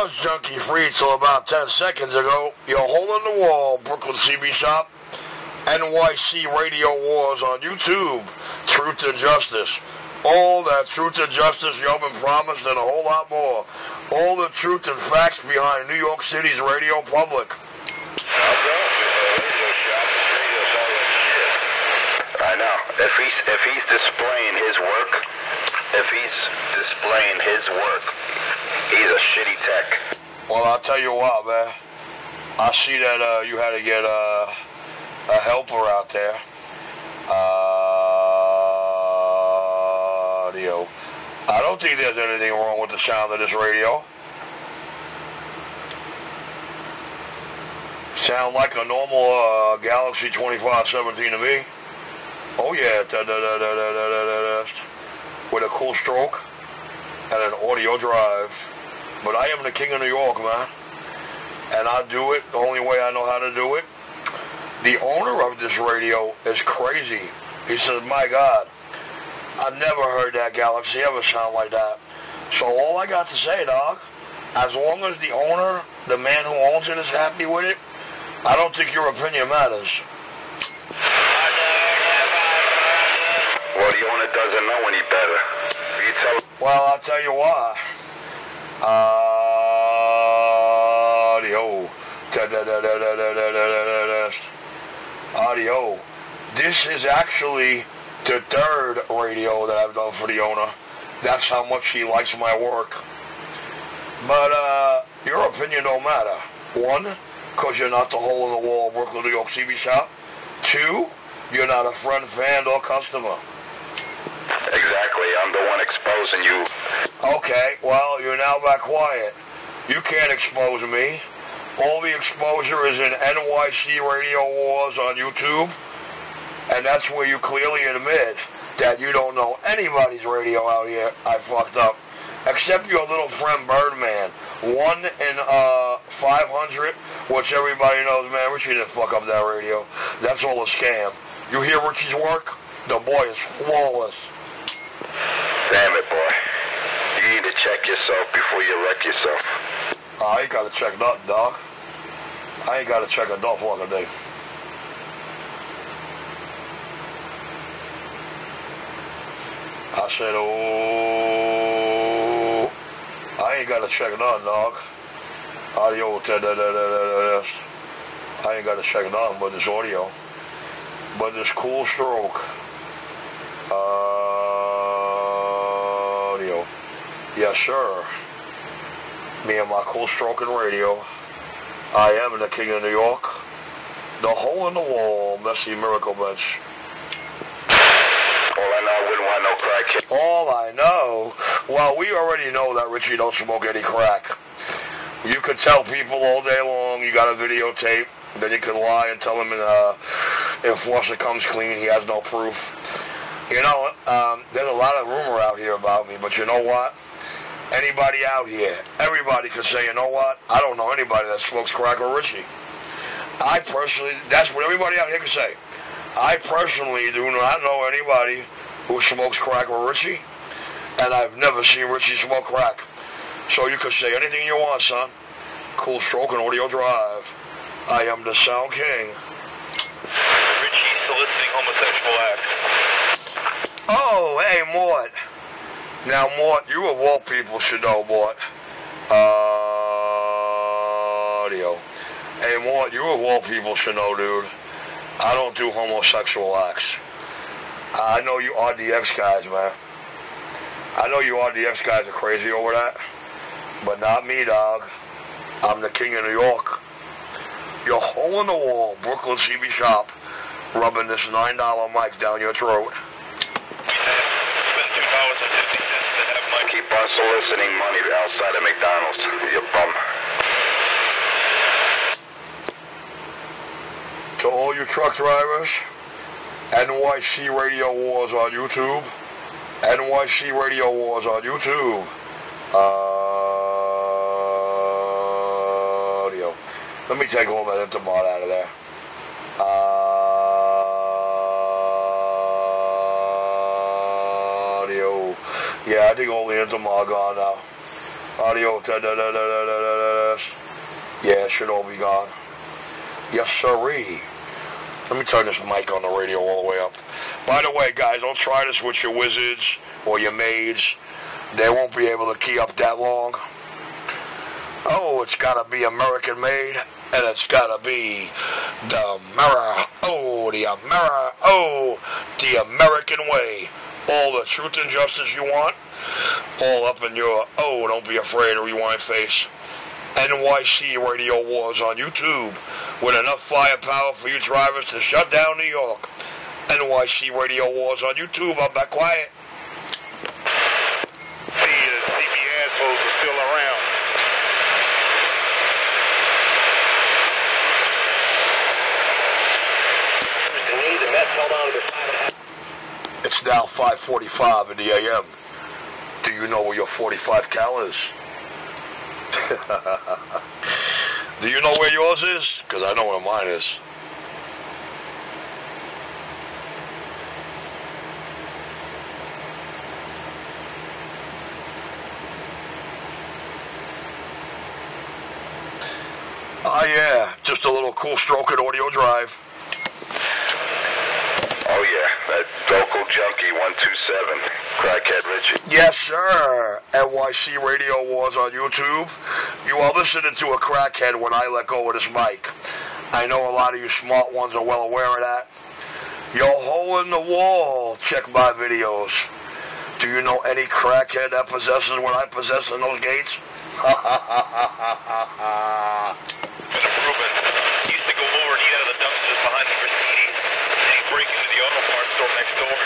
was junkie free till about 10 seconds ago. Your hole in the wall, Brooklyn CB Shop, NYC Radio Wars on YouTube, Truth and Justice. All that truth and justice you've been promised and a whole lot more. All the truth and facts behind New York City's radio public. I know. If he's displaying his work, he's a shitty tech. Well, I'll tell you what, man. I see that you had to get a helper out there. Audio. I don't think there's anything wrong with the sound of this radio. Sound like a normal Galaxy 2517 to me. Oh yeah, with a cool stroke and an audio drive. But I am the king of New York, man. And I do it the only way I know how to do it. The owner of this radio is crazy. He says, my God, I've never heard that Galaxy ever sound like that. So all I got to say, dog, as long as the owner, the man who owns it, is happy with it, I don't think your opinion matters. Well, the owner doesn't know any better. You tell. Well, I'll tell you why. Audio. This is actually the third radio that I've done for the owner. That's how much he likes my work. But your opinion don't matter. One, because you're not the hole in the wall Brooklyn, New York CB Shop. Two, you're not a friend, fan, or customer. Exactly, I'm the one exposing you. Okay, well, you're now back quiet. You can't expose me. All the exposure is in NYC Radio Wars on YouTube, and that's where you clearly admit that you don't know anybody's radio out here. I fucked up. Except your little friend Birdman. 1 in 500, which everybody knows, man, Richie didn't fuck up that radio. That's all a scam. You hear Richie's work? The boy is flawless. Damn it, boy. You need to check yourself before you wreck yourself. I ain't got to check nothing, dog. I ain't got to check a dog for a day. I said, oh, I ain't got to check nothing, dog. Audio, I ain't got to check nothing but this audio. But this cool stroke. Audio. Yes, sir. Me and my cool stroking radio. I am the king of New York. The hole in the wall, Messy Miracle Bench. All I know, I wouldn't want no crack. All I know? Well, we already know that Richie don't smoke any crack. You could tell people all day long you got a videotape. Then you could lie and tell them if Flusher comes clean, he has no proof. You know, there's a lot of rumor out here about me, but you know what? Anybody out here, everybody could say, you know what? I don't know anybody that smokes crack or Richie. I personally, that's what everybody out here can say. I personally do not know anybody who smokes crack or Richie, and I've never seen Richie smoke crack. So you could say anything you want, son. Cool stroke and audio drive. I am the Sound King. Richie soliciting homosexual acts. Oh, hey, Mort. Now, Mort, you of all people should know, Mort. Audio. Hey, Mort, you of all people should know, dude. I don't do homosexual acts. I know you RDX guys, man. I know you RDX guys are crazy over that. But not me, dog. I'm the king of New York. Your hole in the wall, Brooklyn CB Shop, rubbing this $9 mic down your throat. Spend $2.50 to have money. Keep on soliciting money outside of McDonald's, you bum. To all you truck drivers, NYC Radio Wars on YouTube. NYC Radio Wars on YouTube. Audio. Let me take all that Intimod out of there. Audio. Yeah, I think all the Intimod gone now. Audio. Yeah, it should all be gone. Yes, sirree. Let me turn this mic on the radio all the way up. By the way, guys, don't try this with your wizards or your maids. They won't be able to key up that long. Oh, it's got to be American made, and it's got to be the the American way. All the truth and justice you want, all up in your, don't be afraid of rewind face. NYC Radio Wars on YouTube with enough firepower for you drivers to shut down New York. NYC Radio Wars on YouTube. I'm back quiet. The CB assholes are still around. It's now 5:45 in the AM. Do you know where your 45 cal is? Do you know where yours is? Because I know where mine is. Oh yeah, just a little cool stroke at Audio Drive. Oh yeah, that local junkie 127, Crackhead Richie. Yes, sir. NYC Radio Wars on YouTube. You are listening to a crackhead when I let go of this mic. I know a lot of you smart ones are well aware of that. Yo, hole in the wall. Check my videos. Do you know any crackhead that possesses what I possess in those gates? Ruben used to go over and eat out of the dumpsters behind the Mercedes. Then he'd break into the auto parts store next door.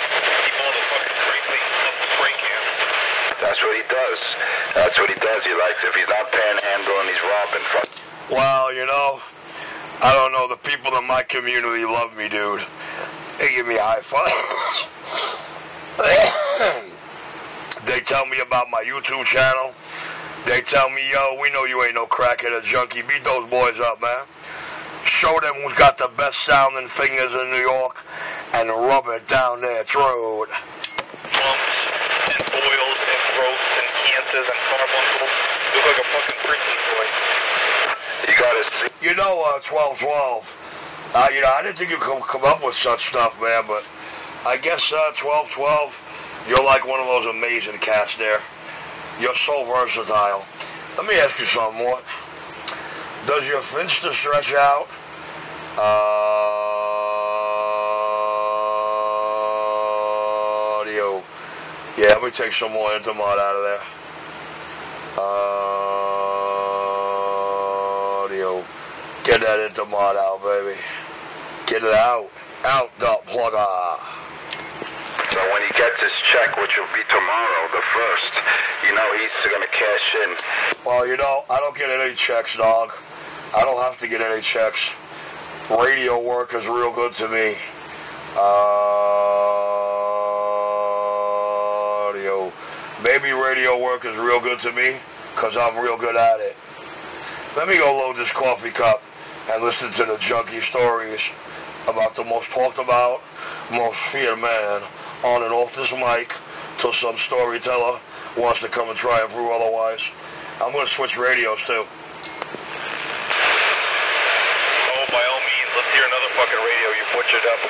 Keep all the fucking spray paint up the spray can. That's what he does. That's what he does. He likes, if he's not panhandling, he's robbing. Well, you know, I don't know. The people in my community love me, dude. They give me high fives. They tell me about my YouTube channel. They tell me, yo, we know you ain't no crackhead or junkie. Beat those boys up, man. Show them who's got the best sounding fingers in New York and rub it down their throat. Bumps and boils and growths and cancers and carbuncles. Look like a fucking prison boy. You gotta see. You know, 1212. I didn't think you could come up with such stuff, man, but I guess 1212, you're like one of those amazing cats there. You're so versatile. Let me ask you something more. Does your finster stretch out? Audio. Yeah, let me take some more Intimod out of there. Audio. Get that Intimod out, baby. Get it out. Out the plugger. So when he gets his check, which will be tomorrow, the 1st, you know he's going to cash in. Well, you know, I don't get any checks, dog. I don't have to get any checks. Radio work is real good to me. Audio. Maybe radio work is real good to me because I'm real good at it. Let me go load this coffee cup and listen to the junkie stories about the most talked about, most feared man on and off this mic till some storyteller wants to come and try and prove otherwise. I'm going to switch radios too. Oh, by all means, let's hear another fucking radio you butchered up.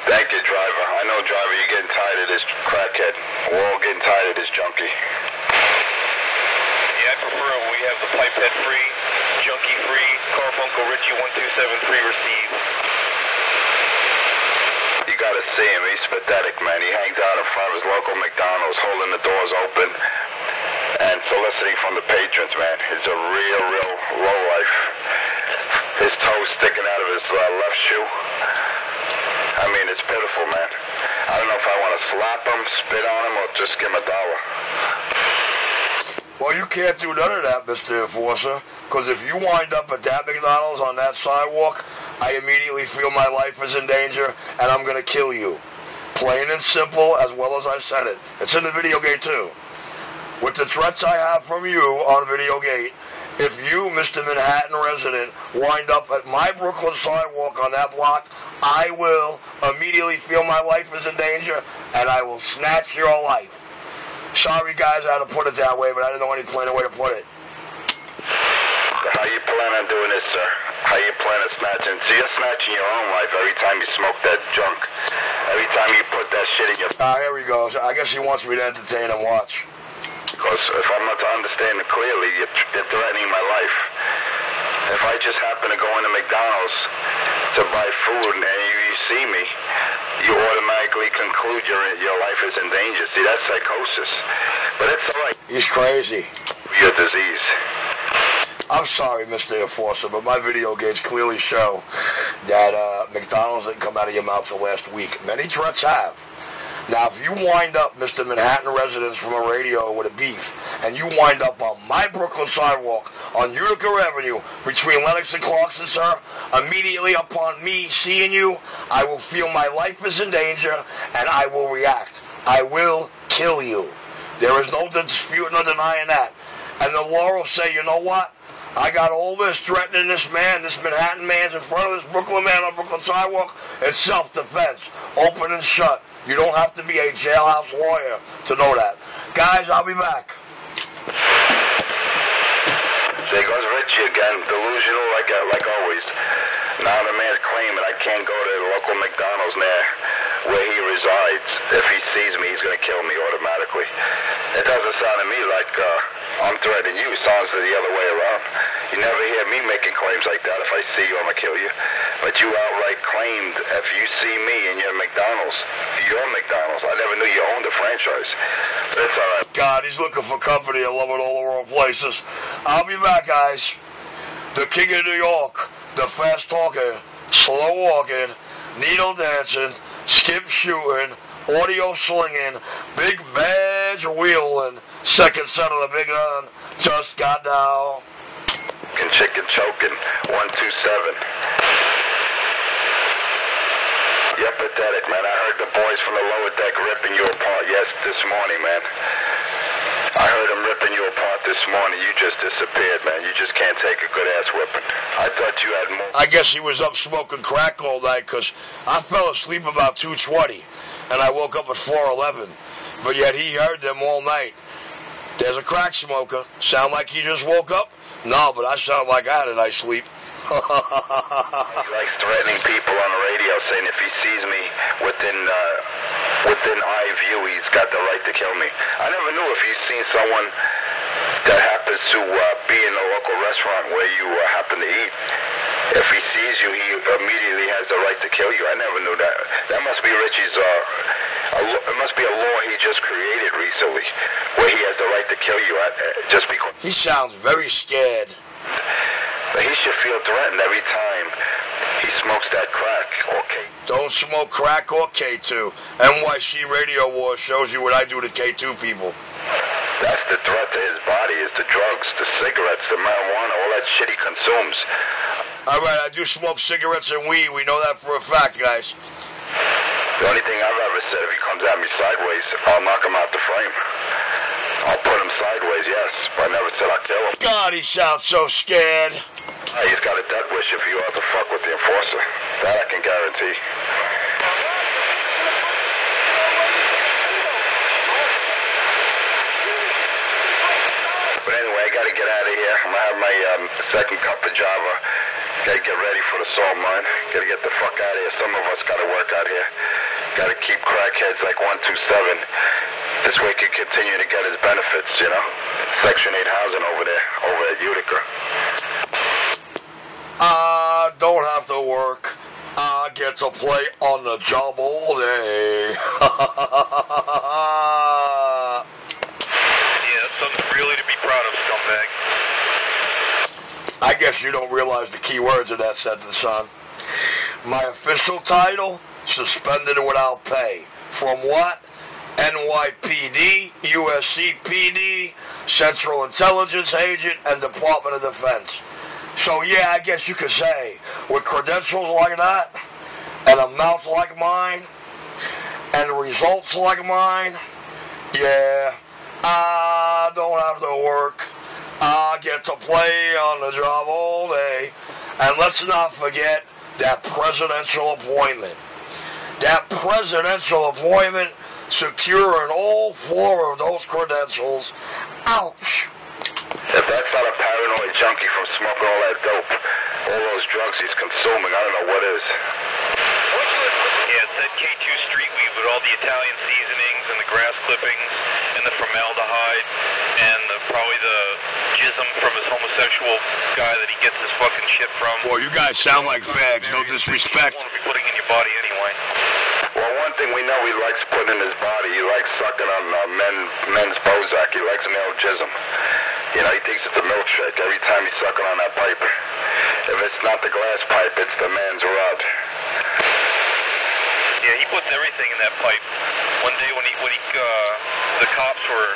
Thank you, driver. I know, driver, you're getting tired of this crackhead. We're all getting tired of this junkie. Yeah, I prefer we have the pipehead free, junkie free, Carbuncle Richie 1273 receive. You gotta see him, he's pathetic, man. He hangs out in front of his local McDonald's, holding the doors open and soliciting from the patrons, man. It's a real low life. His toes sticking out of his left shoe. I mean, it's pitiful, man. I don't know if I want to slap him, spit on him, or just give him $1. Well, you can't do none of that, Mr. Enforcer, because if you wind up at that McDonald's on that sidewalk, I immediately feel my life is in danger, and I'm going to kill you. Plain and simple, as well as I said it. It's in the video gate, too. With the threats I have from you on video gate, if you, Mr. Manhattan resident, wind up at my Brooklyn sidewalk on that block, I will immediately feel my life is in danger, and I will snatch your life. Sorry, guys, I had to put it that way, but I didn't know any plainer way to put it. How you plan on doing this, sir? How you plan on snatching? So you're snatching your own life every time you smoke that junk. Every time you put that shit in your... Here we go. I guess he wants me to entertain and watch. Because if I'm not to understand it clearly, you're threatening my life. If I just happen to go into McDonald's to buy food and you see me, you automatically conclude your life is in danger. See, that's psychosis. But it's all right. He's crazy. Your disease. I'm sorry, Mr. Enforcer, but my video games clearly show that McDonald's didn't come out of your mouth till last week. Many threats have. Now, if you wind up, Mr. Manhattan residents from a radio with a beef, and you wind up on my Brooklyn sidewalk on Utica Avenue between Lenox and Clarkson, sir, immediately upon me seeing you, I will feel my life is in danger, and I will react. I will kill you. There is no disputing or denying that. And the law will say, you know what? I got all this threatening this man, this Manhattan man's in front of this Brooklyn man on Brooklyn sidewalk. It's self-defense, open and shut. You don't have to be a jailhouse lawyer to know that. Guys, I'll be back. There goes Richie again, delusional like always. Now the man's claiming I can't go to the local McDonald's near where he resides. If he sees me, he's going to kill me automatically. It doesn't sound to me like I'm threatening you. It sounds the other way around. You never hear me making claims like that. If I see you, I'm going to kill you. But you outright claimed if you see me in your McDonald's, I never knew you owned a franchise. But it's all right. God, he's looking for company. I love it all the wrong places. I'll be back, guys. The King of New York, the fast talking, slow walking, needle dancing, skip shooting, audio slinging, big badge wheeling, second son of the big gun, just got down. And chicken choking, 127. You're pathetic, man. I heard the boys from the lower deck ripping you apart this morning, man. I heard them ripping you apart this morning. You just disappeared, man. You just can't take a good ass whipping. I thought you had more. I guess he was up smoking crack all night because I fell asleep about 2:20 and I woke up at 4:11. But yet he heard them all night. There's a crack smoker. Sound like he just woke up? No, but I sound like I had a nice sleep. He likes threatening people on the radio, saying if he sees me within eye view, he's got the right to kill me. I never knew if he's seen someone that happens to be in a local restaurant where you happen to eat. If he sees you, he immediately has the right to kill you. I never knew that. That must be Richie's. It must be a law he just created recently, where he has the right to kill you just because. He sounds very scared. But he should feel threatened every time he smokes that crack or K2. Don't smoke crack or K2. NYC Radio War shows you what I do to K2 people. That's the threat to his body, is the drugs, the cigarettes, the marijuana, all that shit he consumes. All right, I do smoke cigarettes and weed. We know that for a fact, guys. The only thing I've ever said, if he comes at me sideways, I'll knock him out the frame. I'll put him sideways, yes, but I never said I'll kill him. God, he sounds so scared. He's got a death wish if you have to fuck with the enforcer. That I can guarantee. But anyway, I gotta get out of here. I'm gonna have my second cup of Java. Gotta get ready for the salt mine. Gotta get the fuck out of here. Some of us gotta work out here. Gotta keep crackheads like 127. This way he can continue to get his benefits, you know. Section 8 housing over there, over at Utica. Don't have to work. I get to play on the job all day. Yeah, that's something really to be proud of, scumbag. I guess you don't realize the key words of that sentence, son. My official title, suspended without pay. From what? NYPD, USCPD, Central Intelligence Agent, and Department of Defense. So yeah, I guess you could say, with credentials like that, and a mouth like mine, and results like mine, yeah, I don't have to work. I get to play on the job all day. And let's not forget that presidential appointment. That presidential appointment securing all 4 of those credentials. Ouch. If that's not a paranoid junkie from smoking all that dope, all those drugs he's consuming, I don't know what is. Yeah, it's that K2 street weed with all the Italian seasonings and the grass clippings and the formaldehyde and probably the jism from his homosexual guy that he gets his fucking shit from. Boy, you guys sound like fags, no disrespect. You want to be putting in your body anyway. Well, one thing we know he likes putting in his body, he likes sucking on men's Bozak. He likes male jism. You know, he thinks it's a milkshake every time he's sucking on that pipe. If it's not the glass pipe, it's the man's rod. Yeah, he puts everything in that pipe. One day when the cops were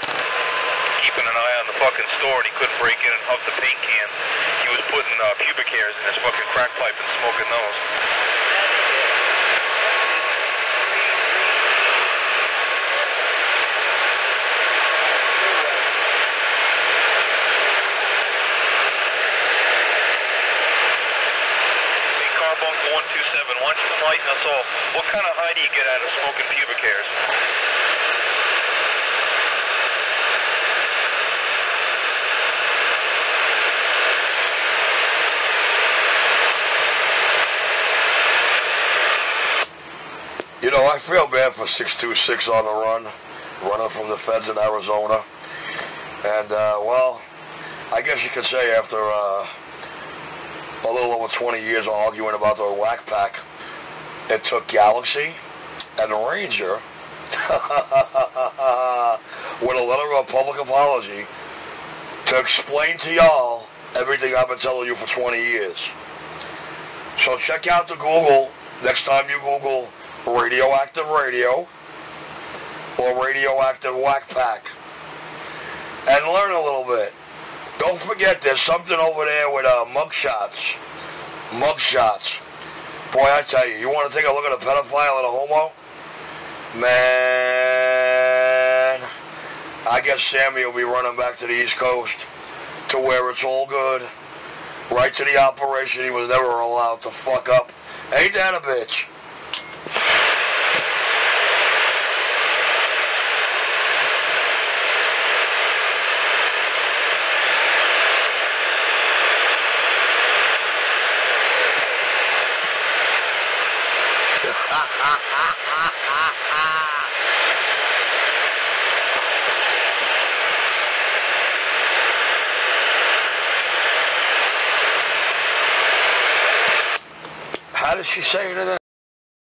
keeping an eye on the fucking store and he couldn't break in and huff the paint cans, he was putting pubic hairs in his fucking crack pipe and smoking those. Carbuncle 127, why don't you enlighten us all? What kind of high do you get out of smoking pubic hairs? You know, I feel bad for 626 on the run, running from the feds in Arizona. And, well, I guess you could say after a little over 20 years of arguing about the whack pack, it took Galaxy and Ranger with a letter of public apology to explain to y'all everything I've been telling you for 20 years. So check out the Google next time you Google radioactive radio or radioactive whack pack and learn a little bit. Don't forget there's something over there with mugshots. Mugshots. Boy, I tell you, you want to take a look at a pedophile and a homo? Man, I guess Sammy will be running back to the East Coast to where it's all good. Right to the operation he was never allowed to fuck up. Ain't that a bitch? How did she say it to them?